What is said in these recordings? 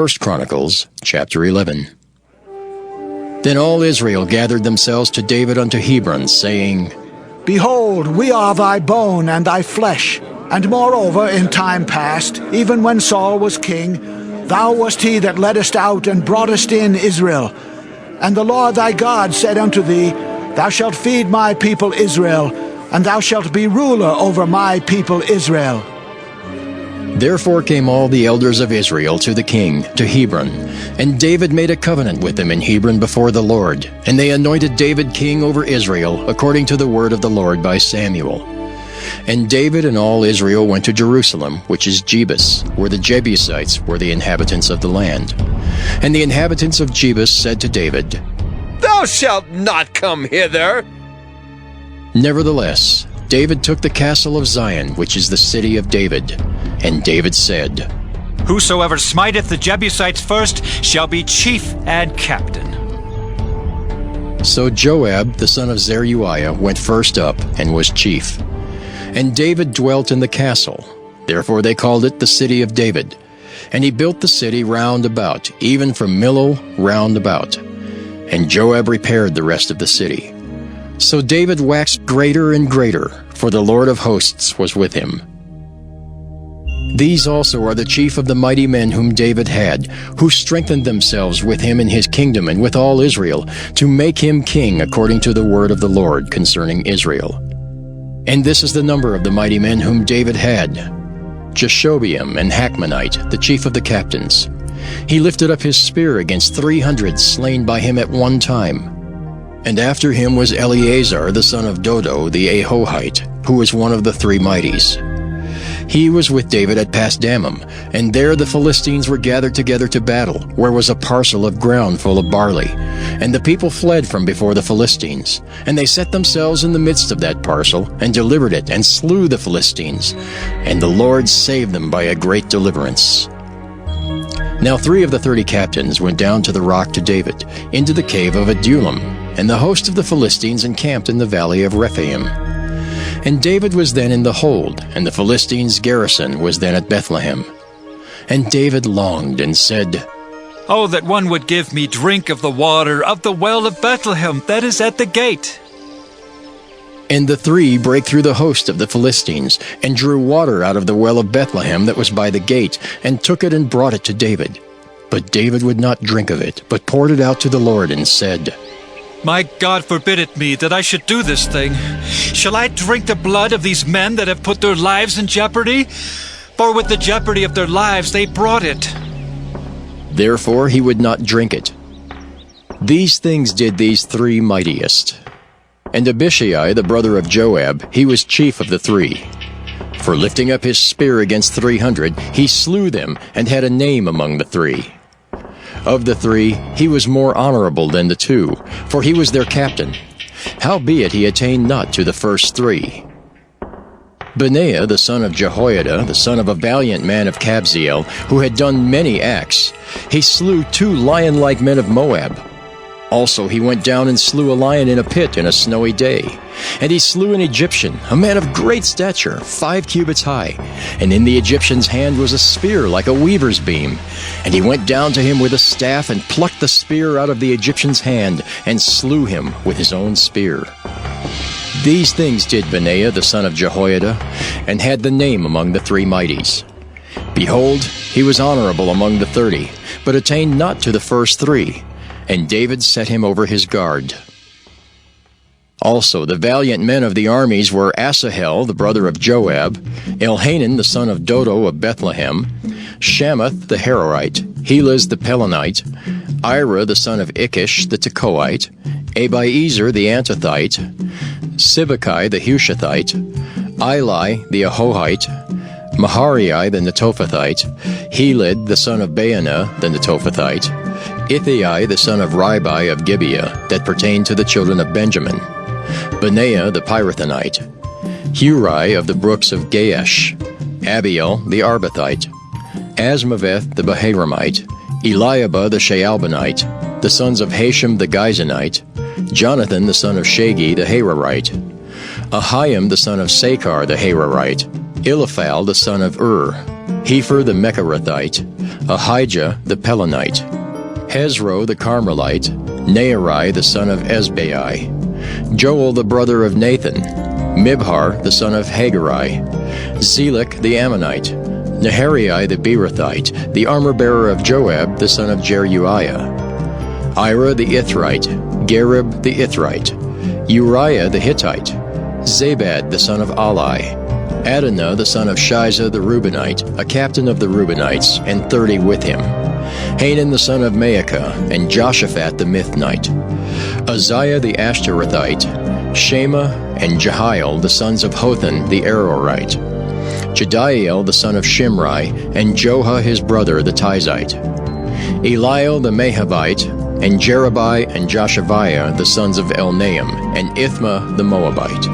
Chronicles, chapter 11. Then all Israel gathered themselves to David unto Hebron, saying, Behold, we are thy bone and thy flesh. And moreover, in time past, even when Saul was king, thou wast he that leddest out and broughtest in Israel. And the Lord thy God said unto thee, Thou shalt feed my people Israel, and thou shalt be ruler over my people Israel. Therefore came all the elders of Israel to the king, to Hebron. And David made a covenant with them in Hebron before the Lord. And they anointed David king over Israel, according to the word of the Lord by Samuel. And David and all Israel went to Jerusalem, which is Jebus, where the Jebusites were the inhabitants of the land. And the inhabitants of Jebus said to David, Thou shalt not come hither. Nevertheless, David took the castle of Zion, which is the city of David. And David said, Whosoever smiteth the Jebusites first shall be chief and captain. So Joab, the son of Zeruiah, went first up, and was chief. And David dwelt in the castle. Therefore they called it the city of David. And he built the city round about, even from Millo round about. And Joab repaired the rest of the city. So David waxed greater and greater, for the Lord of hosts was with him. These also are the chief of the mighty men whom David had, who strengthened themselves with him in his kingdom and with all Israel, to make him king according to the word of the Lord concerning Israel. And this is the number of the mighty men whom David had: Jashobeam and Hachmonite, the chief of the captains. He lifted up his spear against 300 slain by him at one time. And after him was Eleazar the son of Dodo the Ahohite, who was one of the three mighties. He was with David at Pasdammim, and there the Philistines were gathered together to battle, where was a parcel of ground full of barley. And the people fled from before the Philistines. And they set themselves in the midst of that parcel, and delivered it, and slew the Philistines. And the Lord saved them by a great deliverance. Now 3 of the 30 captains went down to the rock to David, into the cave of Adullam, and the host of the Philistines encamped in the valley of Rephaim. And David was then in the hold, and the Philistines' garrison was then at Bethlehem. And David longed and said, Oh, that one would give me drink of the water of the well of Bethlehem that is at the gate. And the 3 brake through the host of the Philistines, and drew water out of the well of Bethlehem that was by the gate, and took it and brought it to David. But David would not drink of it, but poured it out to the Lord, and said, My God forbid it me that I should do this thing. Shall I drink the blood of these men that have put their lives in jeopardy? For with the jeopardy of their lives they brought it. Therefore he would not drink it. These things did these 3 mightiest. And Abishai, the brother of Joab, he was chief of the 3. For lifting up his spear against 300, he slew them, and had a name among the 3. Of the 3, he was more honorable than the 2, for he was their captain. Howbeit he attained not to the first 3. Benaiah the son of Jehoiada, the son of a valiant man of Kabzeel, who had done many acts, he slew 2 lion-like men of Moab. Also he went down and slew a lion in a pit in a snowy day. And he slew an Egyptian, a man of great stature, 5 cubits high. And in the Egyptian's hand was a spear like a weaver's beam. And he went down to him with a staff, and plucked the spear out of the Egyptian's hand, and slew him with his own spear. These things did Benaiah the son of Jehoiada, and had the name among the 3 mighties. Behold, he was honorable among the 30, but attained not to the first 3. And David set him over his guard. Also the valiant men of the armies were Asahel, the brother of Joab, Elhanan, the son of Dodo of Bethlehem, Shamath the Harorite, Helez the Pelonite, Ira the son of Ikish the Tekoite, Abiezer the Antothite, Sibbecai the Hushathite, Eli the Ahohite, Maharai the Netophathite, Heled the son of Baanah the Netophathite, Ithai the son of Ribai of Gibeah, that pertained to the children of Benjamin, Benaiah the Pirathonite, Hurai of the brooks of Gaash, Abiel the Arbathite, Asmaveth the Baharamite, Eliabah the Shaalbonite, the sons of Hashem the Gizonite, Jonathan the son of Shagi the Hararite, Ahiam the son of Sakar the Hararite, Eliphal the son of Hepher the Mecharathite, Ahijah the Pelonite, Hezro the Carmelite, Naarai the son of Ezbai, Joel the brother of Nathan, Mibhar the son of Hagari, Zelek the Ammonite, Nahariah the Beerothite, the armor-bearer of Joab the son of Jeruiah, Ira the Ithrite, Gareb the Ithrite, Uriah the Hittite, Zabad the son of Ali, Adonah the son of Shiza the Reubenite, a captain of the Reubenites, and 30 with him, Hanan the son of Maacah, and Joshaphat the Mithnite, Uzziah the Ashtorethite, Shema and Jehiel the sons of Hothan the Arorite, Jediael the son of Shimri, and Joha his brother the Tizite, Eliel the Mahavite, and Jerubai and Joshaviah the sons of Elnaam, and Ithma the Moabite,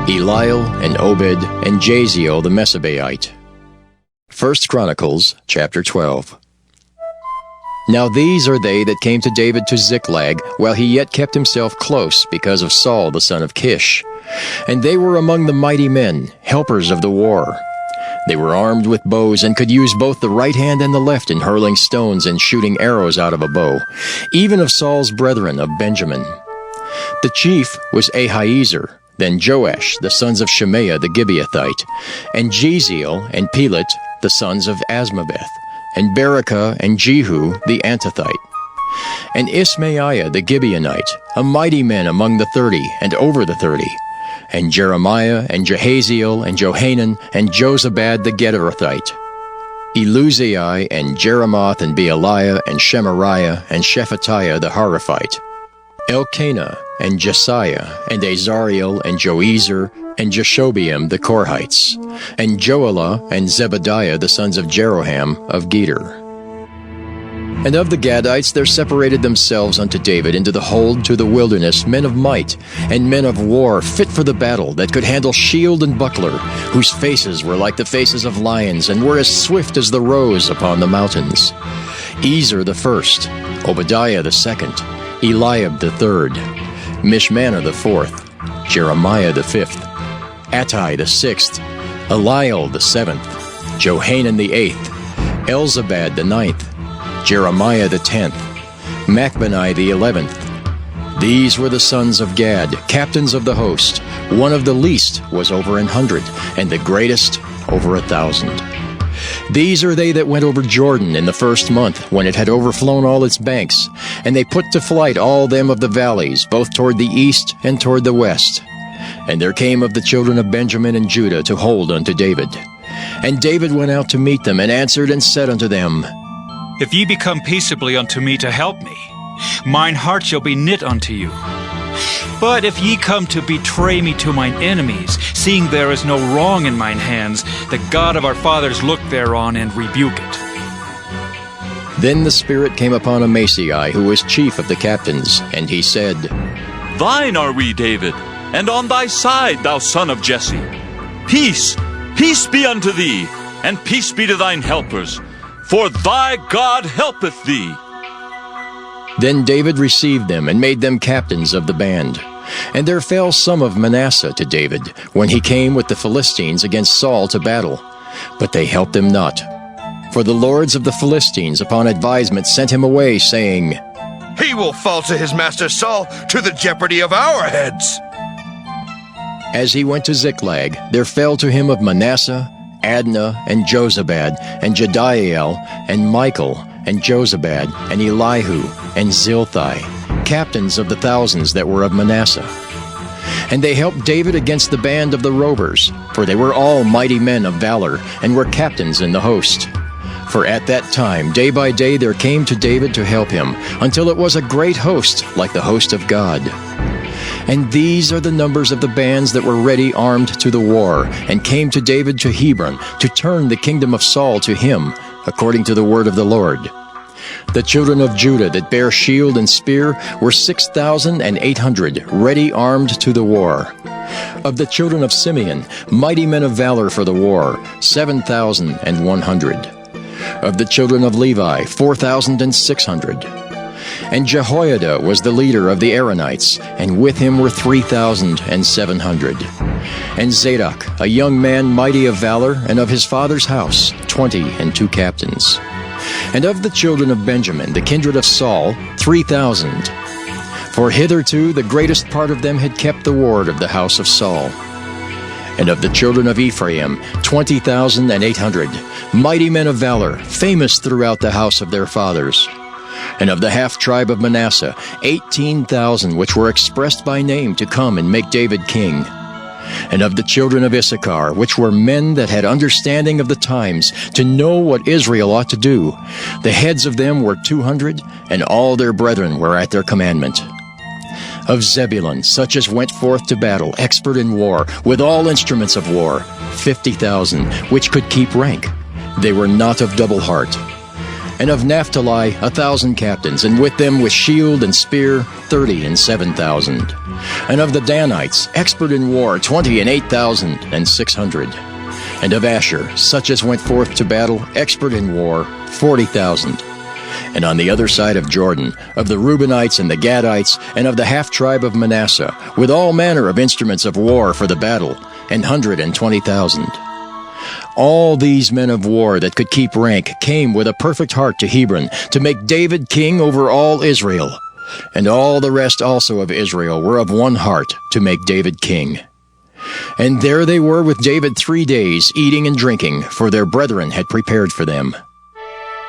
Eliel and Obed and Jaziel the Mesabaite. 1 Chronicles chapter 12. Now these are they that came to David to Ziklag, while he yet kept himself close because of Saul the son of Kish. And they were among the mighty men, helpers of the war. They were armed with bows and could use both the right hand and the left in hurling stones and shooting arrows out of a bow, even of Saul's brethren of Benjamin. The chief was Ahiezer, then Joash, the sons of Shemaiah the Gibeathite, and Jeziel and Pelet, the sons of Asmaveth, and Berekah and Jehu the Antothite, and Ismaiah the Gibeonite, a mighty man among the 30 and over the 30, and Jeremiah and Jehaziel and Johanan and Jozabad the Gederathite, Eluzai and Jeremoth and Bealiah and Shemariah and Shephatiah the Haraphite, Elkanah and Jesiah and Azariel and Joezer and Jashobeam the Korhites, and Joelah and Zebadiah the sons of Jeroham of Geder. And of the Gadites there separated themselves unto David into the hold to the wilderness men of might, and men of war fit for the battle, that could handle shield and buckler, whose faces were like the faces of lions, and were as swift as the roes upon the mountains. Ezer the first, Obadiah the second, Eliab the third, Mishmannah the fourth, Jeremiah the fifth, Attai the sixth, Eliel the seventh, Johanan the eighth, Elzabad the ninth, Jeremiah the 10th, Machbani the 11th. These were the sons of Gad, captains of the host. One of the least was over 100, and the greatest over 1,000. These are they that went over Jordan in the first month, when it had overflown all its banks, and they put to flight all them of the valleys, both toward the east and toward the west. And there came of the children of Benjamin and Judah to hold unto David. And David went out to meet them, and answered and said unto them, If ye become peaceably unto me to help me, mine heart shall be knit unto you. But if ye come to betray me to mine enemies, seeing there is no wrong in mine hands, the God of our fathers look thereon and rebuke it. Then the Spirit came upon Amasai, who was chief of the captains, and he said, Thine are we, David, and on thy side, thou son of Jesse. Peace, peace be unto thee, and peace be to thine helpers, for thy God helpeth thee. Then David received them, and made them captains of the band. And there fell some of Manasseh to David, when he came with the Philistines against Saul to battle. But they helped him not. For the lords of the Philistines upon advisement sent him away, saying, He will fall to his master Saul to the jeopardy of our heads. As he went to Ziklag, there fell to him of Manasseh, Adnah, and Jozabad, and Jediael, and Michael, and Jozabad, and Elihu, and Zilthai, captains of the thousands that were of Manasseh. And they helped David against the band of the rovers, for they were all mighty men of valor, and were captains in the host. For at that time, day by day, there came to David to help him, until it was a great host, like the host of God. And these are the numbers of the bands that were ready armed to the war, and came to David to Hebron, to turn the kingdom of Saul to him, according to the word of the Lord. The children of Judah that bare shield and spear were 6,800, ready armed to the war. Of the children of Simeon, mighty men of valor for the war, 7,100. Of the children of Levi, 4,600. And Jehoiada was the leader of the Aaronites, and with him were 3,700. And Zadok, a young man mighty of valor, and of his father's house, 22 captains. And of the children of Benjamin, the kindred of Saul, 3,000. For hitherto the greatest part of them had kept the ward of the house of Saul. And of the children of Ephraim, 20,800, mighty men of valor, famous throughout the house of their fathers. And of the half-tribe of Manasseh, 18,000, which were expressed by name to come and make David king. And of the children of Issachar, which were men that had understanding of the times, to know what Israel ought to do, the heads of them were 200, and all their brethren were at their commandment. Of Zebulun, such as went forth to battle, expert in war, with all instruments of war, 50,000, which could keep rank. They were not of double heart. And of Naphtali 1,000 captains, and with them with shield and spear 37,000. And of the Danites, expert in war, 28,600. And of Asher, such as went forth to battle, expert in war, 40,000. And on the other side of Jordan, of the Reubenites and the Gadites, and of the half-tribe of Manasseh, with all manner of instruments of war for the battle, 120,000. All these men of war that could keep rank came with a perfect heart to Hebron, to make David king over all Israel. And all the rest also of Israel were of one heart to make David king. And there they were with David 3 days, eating and drinking, for their brethren had prepared for them.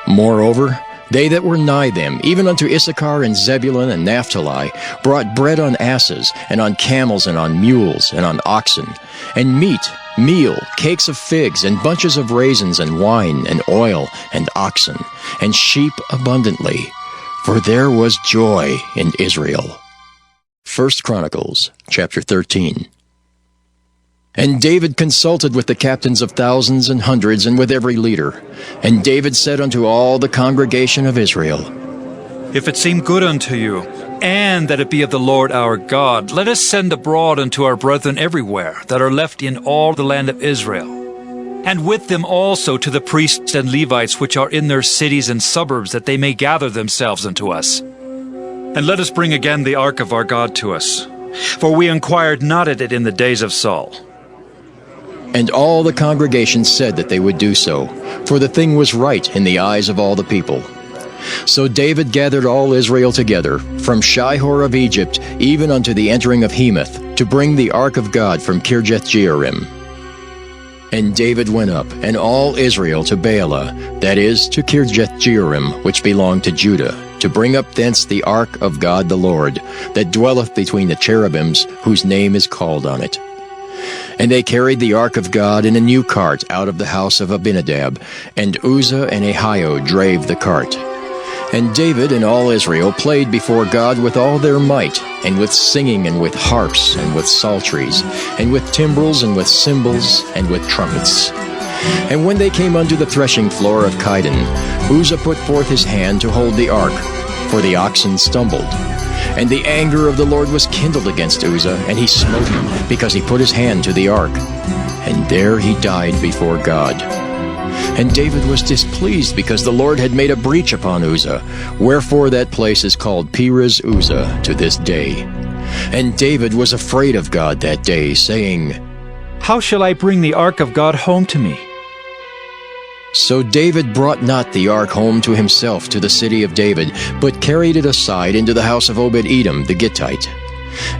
Moreover, they that were nigh them, even unto Issachar and Zebulun and Naphtali, brought bread on asses, and on camels, and on mules, and on oxen, and meat, meal, cakes of figs, and bunches of raisins, and wine, and oil, and oxen, and sheep abundantly, for there was joy in Israel. 1 Chronicles, chapter 13. And David consulted with the captains of thousands and hundreds, and with every leader. And David said unto all the congregation of Israel, If it seem good unto you, and that it be of the Lord our God, let us send abroad unto our brethren everywhere, that are left in all the land of Israel, and with them also to the priests and Levites which are in their cities and suburbs, that they may gather themselves unto us. And let us bring again the ark of our God to us, for we inquired not at it in the days of Saul. And all the congregation said that they would do so, for the thing was right in the eyes of all the people. So David gathered all Israel together, from Shihor of Egypt even unto the entering of Hemath, to bring the ark of God from Kirjath-jearim. And David went up, and all Israel, to Baalah, that is, to Kirjath-jearim, which belonged to Judah, to bring up thence the ark of God the Lord, that dwelleth between the cherubims, whose name is called on it. And they carried the ark of God in a new cart out of the house of Abinadab, and Uzzah and Ahio drave the cart. And David and all Israel played before God with all their might, and with singing, and with harps, and with psalteries, and with timbrels, and with cymbals, and with trumpets. And when they came unto the threshing floor of Chidon, Uzzah put forth his hand to hold the ark, for the oxen stumbled. And the anger of the Lord was kindled against Uzzah, and he smote him, because he put his hand to the ark. And there he died before God. And David was displeased, because the Lord had made a breach upon Uzzah, wherefore that place is called Perez Uzzah to this day. And David was afraid of God that day, saying, How shall I bring the ark of God home to me? So David brought not the ark home to himself to the city of David, but carried it aside into the house of Obed-Edom the Gittite.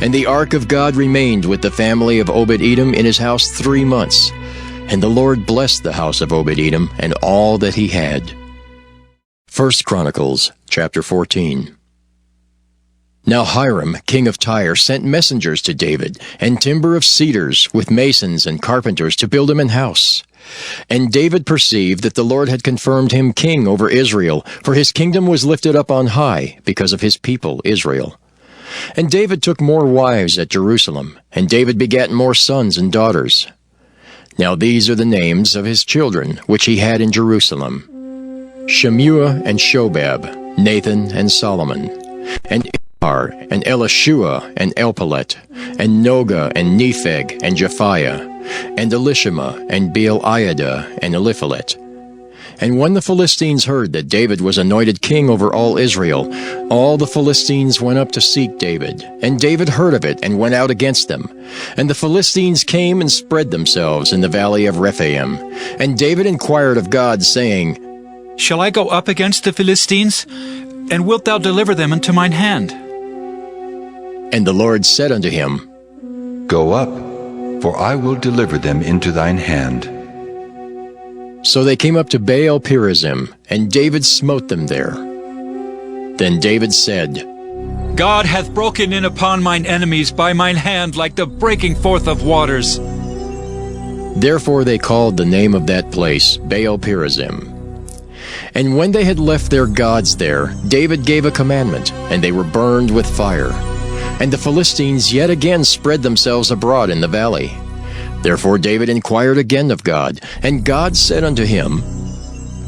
And the ark of God remained with the family of Obed-Edom in his house 3 months. And the Lord blessed the house of Obed-Edom and all that he had. 1 Chronicles, chapter 14. Now Hiram, king of Tyre, sent messengers to David, and timber of cedars, with masons and carpenters, to build him an house. And David perceived that the Lord had confirmed him king over Israel, for his kingdom was lifted up on high, because of his people Israel. And David took more wives at Jerusalem, and David begat more sons and daughters. Now these are the names of his children, which he had in Jerusalem: Shemua and Shobab, Nathan and Solomon, and Ishar and Elishua and Elpalet, and Noga and Nepheg and Japhiah, and Elishama and Beeliada and Eliphalet. And when the Philistines heard that David was anointed king over all Israel, all the Philistines went up to seek David. And David heard of it and went out against them. And the Philistines came and spread themselves in the valley of Rephaim. And David inquired of God, saying, Shall I go up against the Philistines? And wilt thou deliver them into mine hand? And the Lord said unto him, Go up, for I will deliver them into thine hand. So they came up to Baal Perazim, and David smote them there. Then David said, God hath broken in upon mine enemies by mine hand like the breaking forth of waters. Therefore they called the name of that place Baal Perazim. And when they had left their gods there, David gave a commandment, and they were burned with fire. And the Philistines yet again spread themselves abroad in the valley. Therefore David inquired again of God, and God said unto him,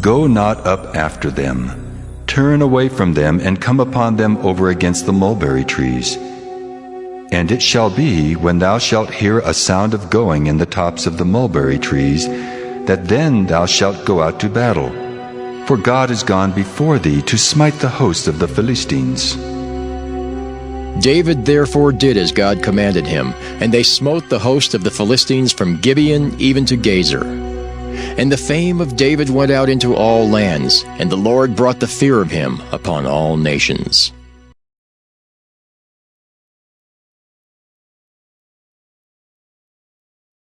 Go not up after them. Turn away from them, and come upon them over against the mulberry trees. And it shall be, when thou shalt hear a sound of going in the tops of the mulberry trees, that then thou shalt go out to battle. For God is gone before thee to smite the host of the Philistines. David therefore did as God commanded him, and they smote the host of the Philistines from Gibeon even to Gazer. And the fame of David went out into all lands, and the Lord brought the fear of him upon all nations.